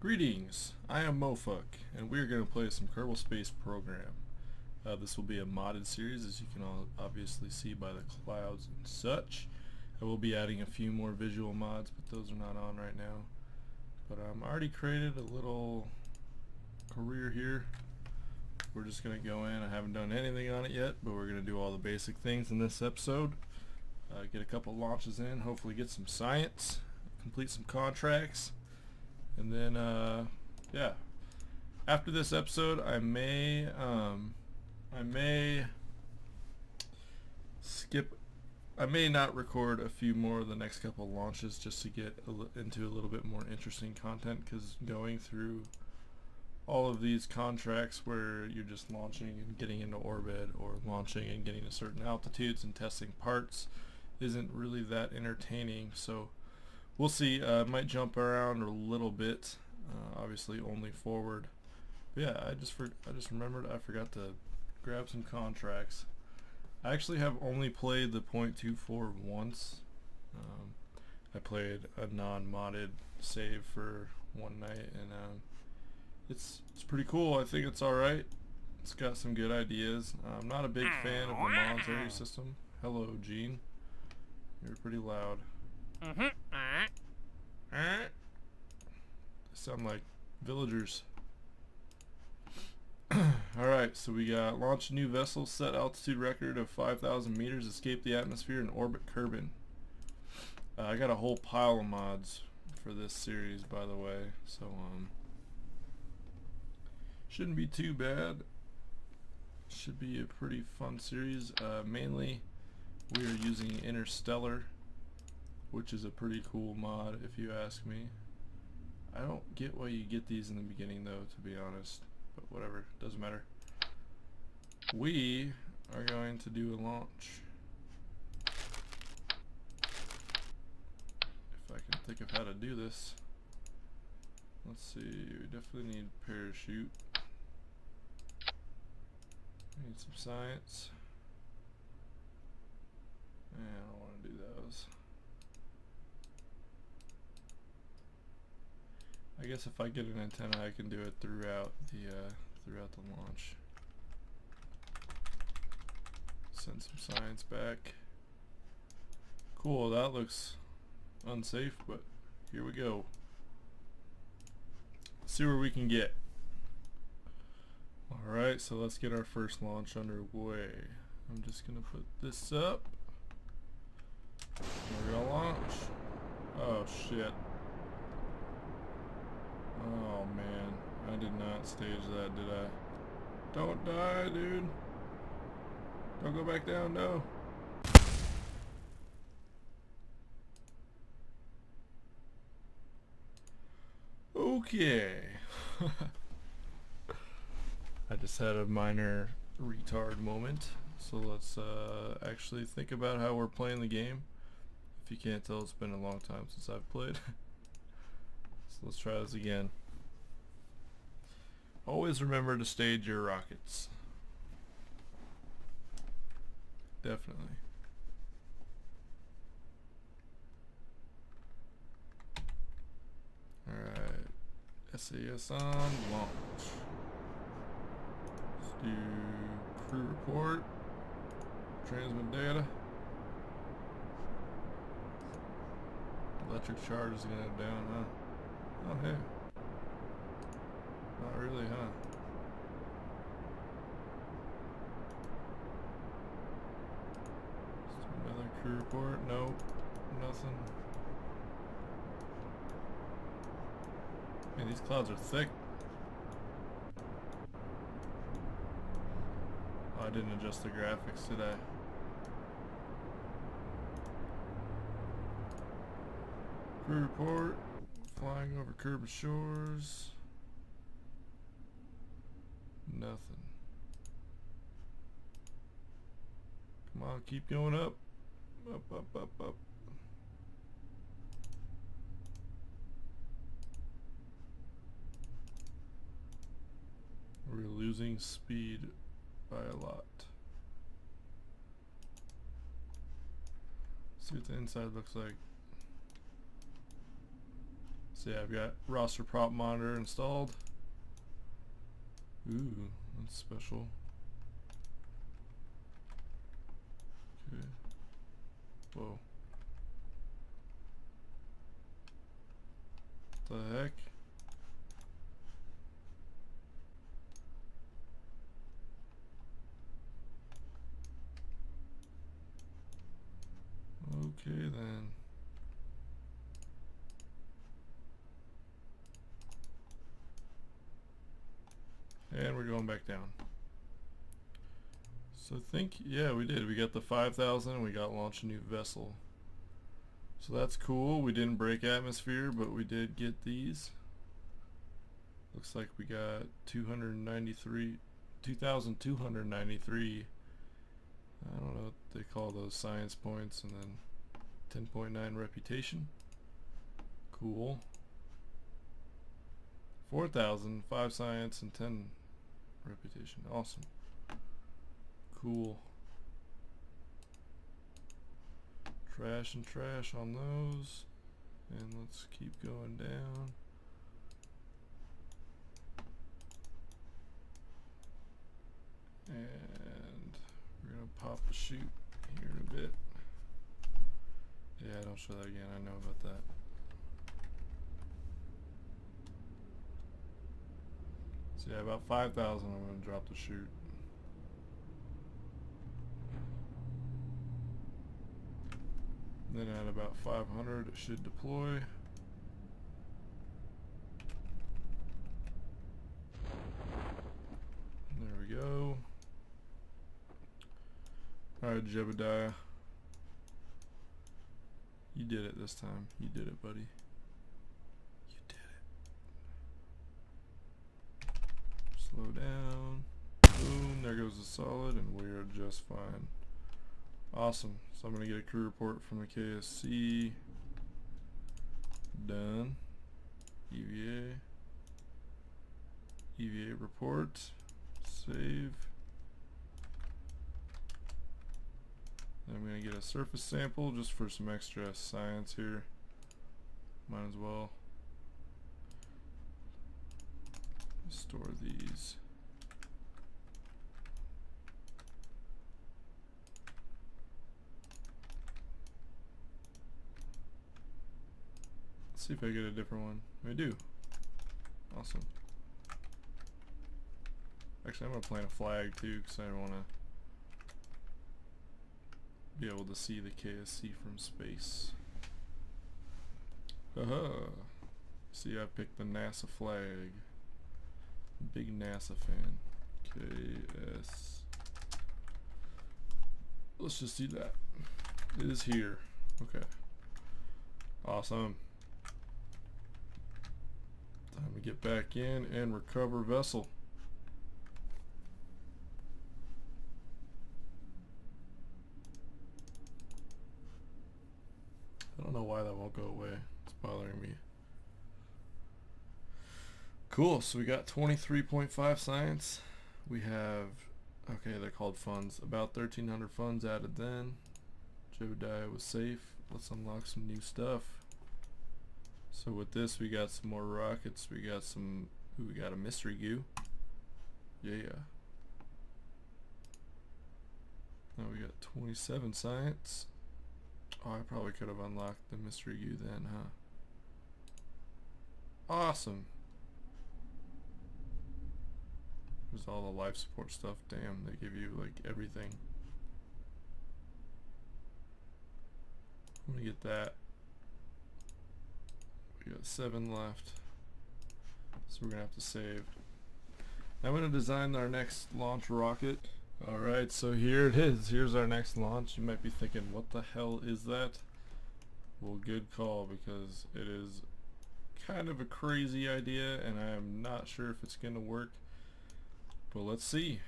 Greetings, I am Mofuk, and we are going to play some Kerbal Space Program. This will be a modded series, as you can all obviously see by the clouds and such. I will be adding a few more visual mods, but those are not on right now. But I already created a little career here. We're just going to go in. I haven't done anything on it yet, but we're going to do all the basic things in this episode. Get a couple launches in, hopefully get some science, complete some contracts. And then, yeah. After this episode, I may not record a few more of the next couple launches just to get into a little bit more interesting content, because going through all of these contracts where you're just launching and getting into orbit, or launching and getting to certain altitudes and testing parts, isn't really that entertaining. So we'll see. I might jump around a little bit, obviously only forward. But yeah, I just remembered I forgot to grab some contracts. I actually have only played the .24 once. I played a non-modded save for one night, and it's pretty cool. I think it's alright. It's got some good ideas. I'm not a big fan of the monetary system. Hello, Gene. You're pretty loud. They sound like villagers. Alright, so we got launch a new vessel, set altitude record of 5,000 meters, escape the atmosphere, and orbit Kerbin. I got a whole pile of mods for this series, by the way, so shouldn't be too bad. Should be a pretty fun series. Mainly we are using Interstellar, which is a pretty cool mod if you ask me. I don't get why you get these in the beginning though, to be honest, but whatever, doesn't matter. We are going to do a launch. If I can think of how to do this. Let's see, we definitely need parachute. We need some science. I don't want to do those. I guess if I get an antenna, I can do it throughout the launch. Send some science back. Cool, that looks unsafe, but here we go. See where we can get. Alright, so let's get our first launch underway. I'm just gonna put this up. We're gonna launch. Oh shit. Oh man, I did not stage that, did I? Don't die, dude. Don't go back down, no. Okay. I just had a minor retard moment. So let's actually think about how we're playing the game. If you can't tell, it's been a long time since I've played. So let's try this again. Always remember to stage your rockets. Definitely. Alright. SAS on, launch. Let's do crew report. Transmit data. Electric charge is gonna go down, huh? Oh hey. Not really, huh? Just another crew report. Nope. Nothing. Man, these clouds are thick. Oh, I didn't adjust the graphics, did I? Crew report. Flying over Kerbal shores. Nothing. Come on, keep going up. Up, up, up, up. We're losing speed by a lot. See what the inside looks like. So yeah, I've got roster prop monitor installed. Ooh, that's special. Okay. Whoa. What the heck? Okay then. And we're going back down. So I think, yeah, we did. We got the 5,000 and we got launch a new vessel. So that's cool. We didn't break atmosphere, but we did get these. Looks like we got 2,293. I don't know what they call those science points, and then 10.9 reputation. Cool. 4,000, 5 science, and 10 reputation. Awesome. Cool. Trash and trash on those. And let's keep going down. And we're gonna pop a chute here in a bit. Yeah, don't show that again. I know about that. So yeah, about 5,000 I'm gonna drop the chute. Then at about 500 it should deploy. There we go. Alright, Jebediah. You did it this time. You did it, buddy. You did it. Slow down. Boom, there goes the solid, and we are just fine. Awesome. So I'm going to get a crew report from the KSC. Done. EVA. EVA report. Save. I'm going to get a surface sample just for some extra science here. Might as well. Store these. Let's see if I get a different one. I do. Awesome. Actually, I'm going to plant a flag too because I want to be able to see the KSC from space. Haha. See, I picked the NASA flag. Big NASA fan. KS. Let's just do that. It is here. Okay. Awesome. Time to get back in and recover vessel. I don't know why that won't go away. It's bothering me. Cool, so we got 23.5 science. We have, okay, they're called funds. About 1,300 funds added then. Jebediah was safe. Let's unlock some new stuff. So with this, we got some more rockets. We got some, ooh, we got a mystery goo. Yeah. Now we got 27 science. Oh, I probably could have unlocked the mystery goo then, huh? Awesome. There's all the life support stuff. Damn, they give you like everything. I'm gonna get that. We got 7 left. So we're gonna have to save. I'm gonna design our next launch rocket. Alright, so here it is. Here's our next launch. You might be thinking, what the hell is that? Well, good call, because it is kind of a crazy idea and I am not sure if it's gonna work. But let's see.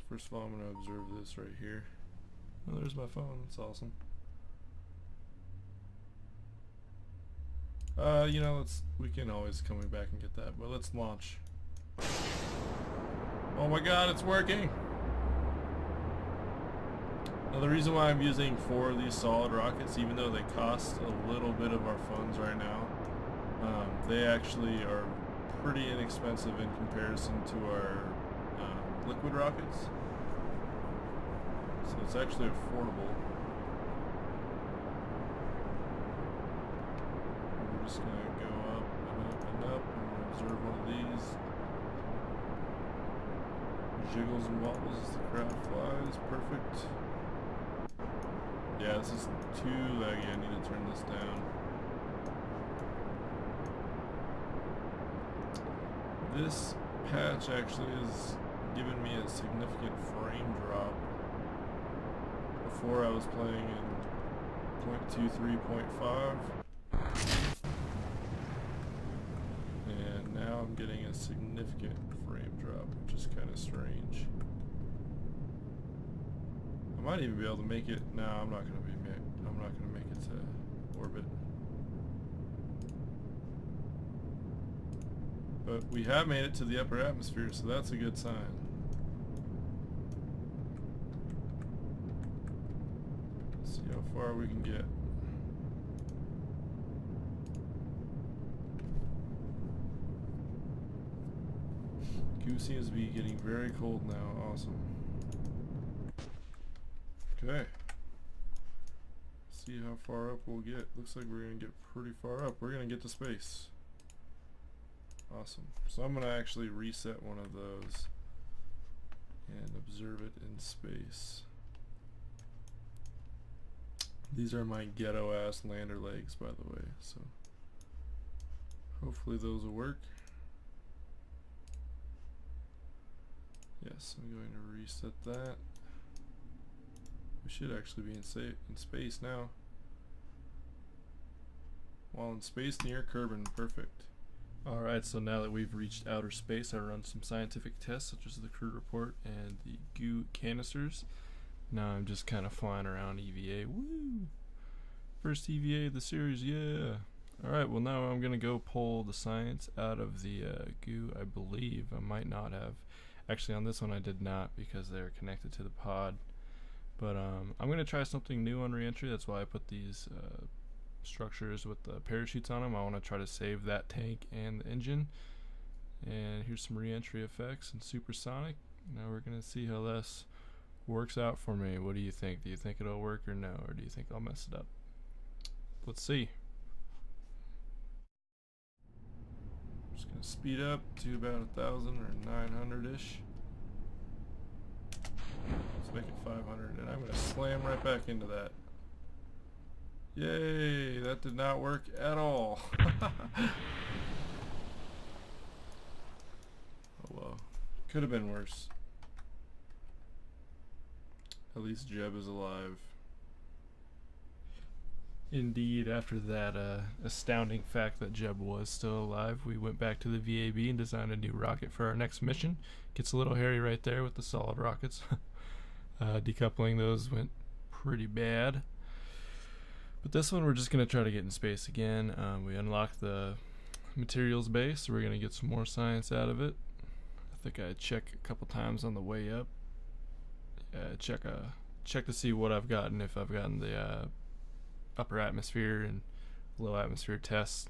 First of all, I'm gonna observe this right here. Oh, there's my phone. That's awesome. You know, we can always come back and get that, but let's launch. Oh my god, it's working! Now the reason why I'm using 4 of these solid rockets, even though they cost a little bit of our funds right now, They actually are pretty inexpensive in comparison to our liquid rockets, so it's actually affordable. We're just going to go up and up and up, and we're going to observe one of these. Jiggles and wobbles as the crowd flies. Perfect. Yeah, this is too laggy. I need to turn this down. This patch actually has given me a significant frame drop. Before I was playing in 0.23.5, and now I'm getting a significant frame drop, which is kind of strange. I might even be able to make it. No, I'm not going to make it to orbit. But we have made it to the upper atmosphere, so that's a good sign. Let's see how far we can get. Goo seems to be getting very cold now. Awesome. Okay. See how far up we'll get. Looks like we're going to get pretty far up. We're going to get to space. Awesome. So I'm going to actually reset one of those and observe it in space. These are my ghetto ass lander legs, by the way, so hopefully those will work. Yes, I'm going to reset that. We should actually be in space now. While in space near Kerbin, perfect. Alright, so now that we've reached outer space, I run some scientific tests such as the crew report and the goo canisters. Now I'm just kind of flying around EVA. Woo! First EVA of the series, yeah! Alright, well now I'm going to go pull the science out of the goo, I believe. I might not have. Actually on this one I did not because they're connected to the pod. But I'm going to try something new on reentry. That's why I put these structures with the parachutes on them. I want to try to save that tank and the engine. And here's some reentry effects and supersonic. Now we're going to see how this works out for me. What do you think? Do you think it'll work or no? Or do you think I'll mess it up? Let's see. Just going to speed up to about 1,000 or 900-ish. Let's make it 500, and I'm going to slam right back into that. Yay, that did not work at all. Oh well, could have been worse. At least Jeb is alive. Indeed, after that astounding fact that Jeb was still alive, we went back to the VAB and designed a new rocket for our next mission. Gets a little hairy right there with the solid rockets. Decoupling those went pretty bad. But this one we're just going to try to get in space again. We unlocked the materials base, so we're going to get some more science out of it. I think I check a couple times on the way up. Check to see what I've gotten, if I've gotten the upper atmosphere and low atmosphere tests.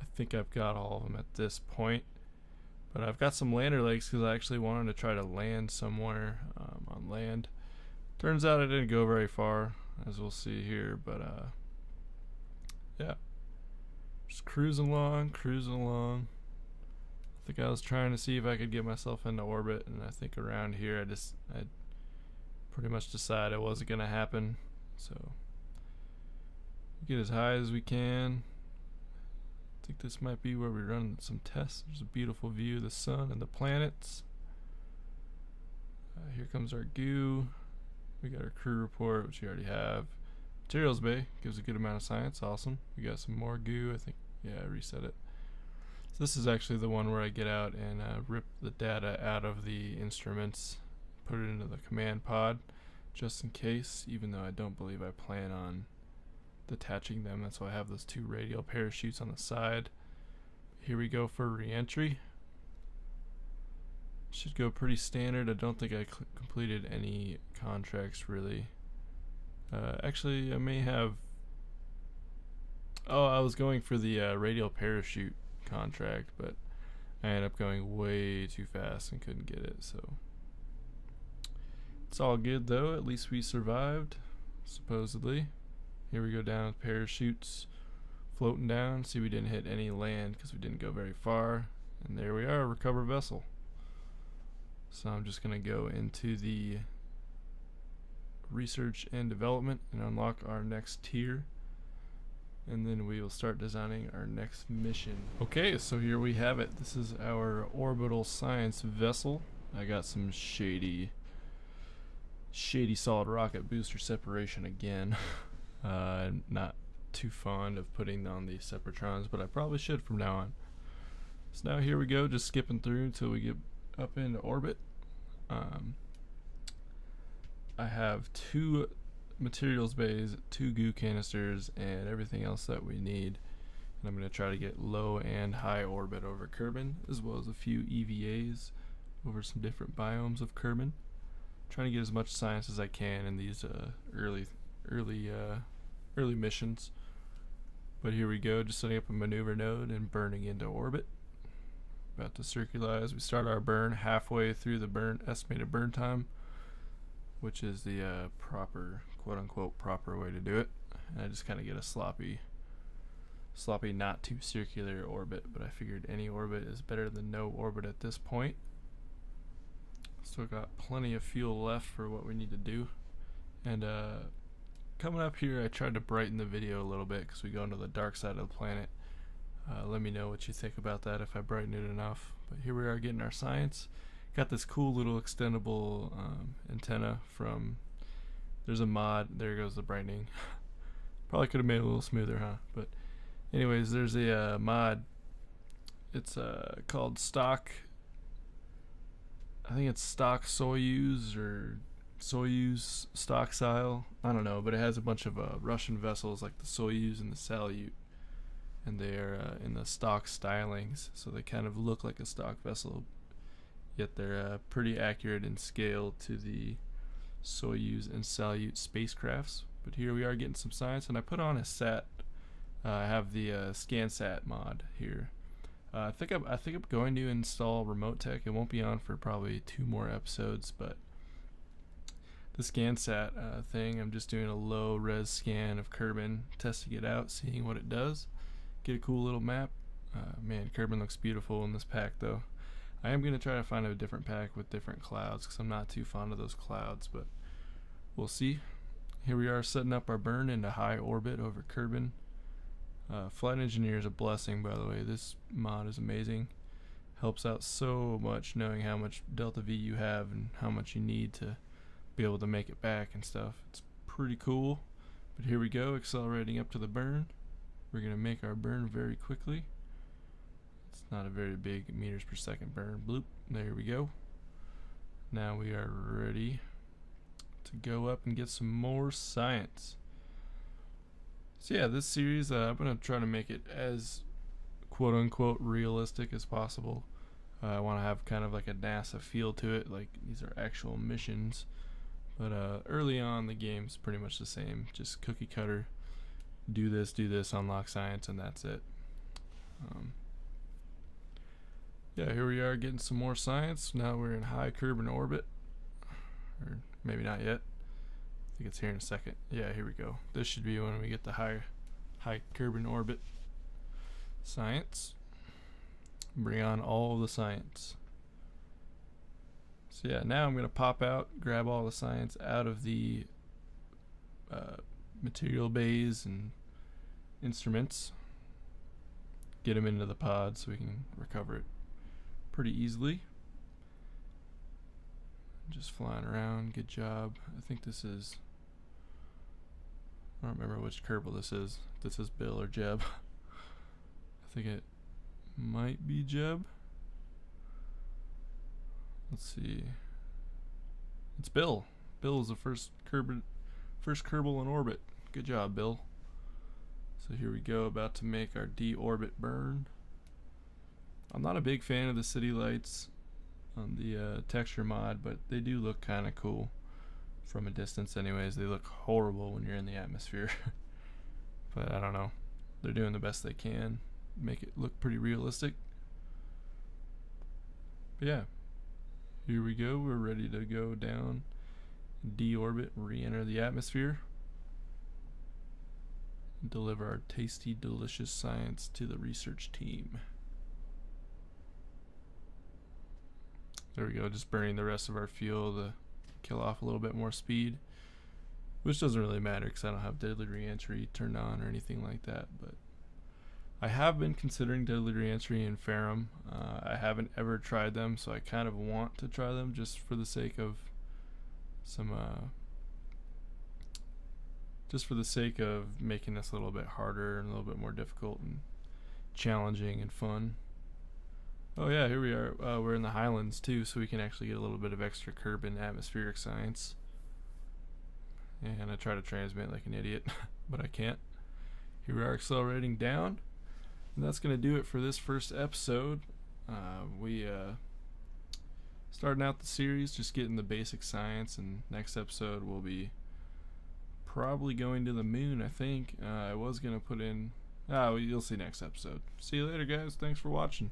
I think I've got all of them at this point. But I've got some lander legs because I actually wanted to try to land somewhere on land. Turns out I didn't go very far, as we'll see here, but yeah. Just cruising along. I think I was trying to see if I could get myself into orbit, and I think around here I pretty much decided it wasn't going to happen. So get as high as we can. I think this might be where we run some tests. There's a beautiful view of the sun and the planets. Here comes our goo. We got our crew report, which we already have. Materials bay gives a good amount of science. Awesome. We got some more goo. I think, yeah, I reset it. So this is actually the one where I get out and rip the data out of the instruments, put it into the command pod, just in case, even though I don't believe I plan on detaching them. That's why I have those two radial parachutes on the side. Here we go for re-entry. Should go pretty standard. I don't think I completed any contracts really. Actually, I may have. Oh, I was going for the radial parachute contract, but I ended up going way too fast and couldn't get it, so it's all good though. At least we survived, supposedly. Here we go down with parachutes floating down. See, we didn't hit any land because we didn't go very far. And there we are, recover vessel. So I'm just going to go into the research and development and unlock our next tier. And then we will start designing our next mission. Okay, so here we have it. This is our orbital science vessel. I got some shady solid rocket booster separation again. Not too fond of putting on the separatrons, but I probably should from now on. So now here we go, just skipping through until we get up into orbit. I have 2 materials bays, 2 goo canisters, and everything else that we need. And I'm going to try to get low and high orbit over Kerbin, as well as a few EVAs over some different biomes of Kerbin. Trying to get as much science as I can in these early missions. But here we go, just setting up a maneuver node and burning into orbit. About to circularize. We start our burn halfway through the estimated burn time, which is the proper, quote-unquote, proper way to do it. And I just kind of get a sloppy, not too circular orbit, but I figured any orbit is better than no orbit at this point. Still got plenty of fuel left for what we need to do. And coming up here, I tried to brighten the video a little bit because we go into the dark side of the planet. Let me know what you think about that if I brighten it enough. But here we are getting our science. Got this cool little extendable antenna from, there's a mod, there goes the brightening. Probably could have made it a little smoother, huh? But anyways, there's a mod. It's called stock, I think it's stock Soyuz or Soyuz stock style. I don't know, but it has a bunch of Russian vessels like the Soyuz and the Salyut, and they're in the stock stylings, so they kind of look like a stock vessel, yet they're pretty accurate in scale to the Soyuz and Salyut spacecrafts. But here we are getting some science, and I put on a sat. I have the ScanSat mod here. I think I'm going to install Remote Tech. It won't be on for probably 2 more episodes, but the ScanSat thing, I'm just doing a low res scan of Kerbin, testing it out, seeing what it does. Get a cool little map. Man, Kerbin looks beautiful in this pack though. I am going to try to find a different pack with different clouds because I'm not too fond of those clouds, but we'll see. Here we are setting up our burn into high orbit over Kerbin. Flight Engineer is a blessing, by the way. This mod is amazing. Helps out so much knowing how much Delta V you have and how much you need to be able to make it back and stuff. It's pretty cool. But here we go, accelerating up to the burn. We're going to make our burn very quickly. It's not a very big meters per second burn. Bloop. There we go. Now we are ready to go up and get some more science. So yeah, this series, I'm going to try to make it as quote-unquote realistic as possible. I want to have kind of like a NASA feel to it, like these are actual missions. But early on, the game's pretty much the same, just cookie cutter. Do this, unlock science, and that's it. Yeah, here we are getting some more science. Now we're in high Kerbin orbit. Or maybe not yet. I think it's here in a second. Yeah, here we go. This should be when we get the high Kerbin orbit science. Bring on all the science. So yeah, now I'm going to pop out, grab all the science out of the material bays and instruments. Get them into the pod so we can recover it pretty easily. Just flying around, good job. I think this is, I don't remember which Kerbal this is. If this is Bill or Jeb. I think it might be Jeb. Let's see. It's Bill. Bill is the first Kerbal in orbit. Good job, Bill. So here we go, about to make our deorbit burn. I'm not a big fan of the city lights on the texture mod, but they do look kind of cool from a distance anyways. They look horrible when you're in the atmosphere. But I don't know. they're doing the best they can, make it look pretty realistic. But yeah, here we go. We're ready to go down, deorbit, re-enter the atmosphere, and deliver our tasty, delicious science to the research team. There we go, just burning the rest of our fuel to kill off a little bit more speed, which doesn't really matter because I don't have deadly re-entry turned on or anything like that. But I have been considering deadly re-entry and Ferrum. I haven't ever tried them, so I kind of want to try them just for the sake of some making this a little bit harder and a little bit more difficult and challenging and fun. Oh yeah, here we are. We're in the Highlands too, so we can actually get a little bit of extra Kerbin atmospheric science. And I try to transmit like an idiot, but I can't. Here we are accelerating down. And that's going to do it for this first episode. We starting out the series, just getting the basic science, and next episode we'll be probably going to the moon, I think. I was going to put in... you'll see next episode. See you later, guys. Thanks for watching.